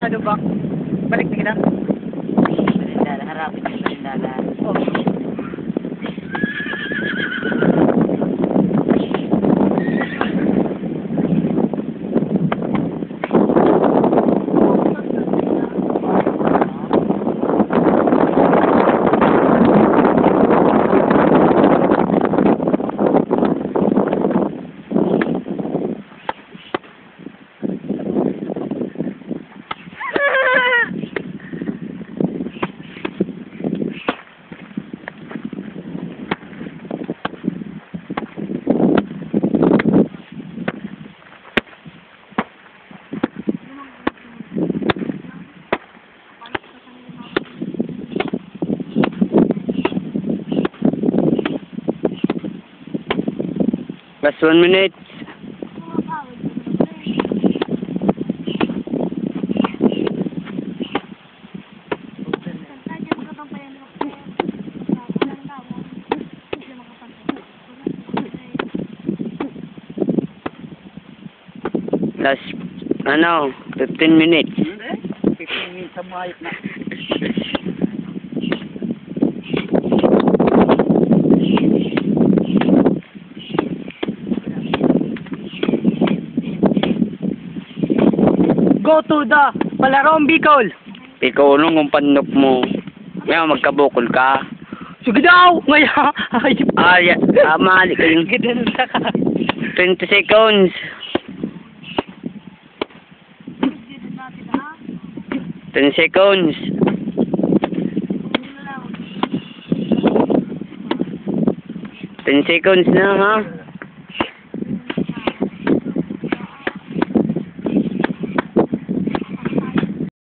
Ano ba? Balik na kita. Balindala, harapin yung balindala. Oh. Last 1 minute. Last, 15 minutes. 15 minutes sa mayot na. Go to the Palarong, Bikol. Ikaw nung kung panok mo. Ngayon magkabukol ka. Sige daw! Ngayon! Mali ka yung Ganun ka. 20 seconds. 10 seconds. 10 seconds na ha.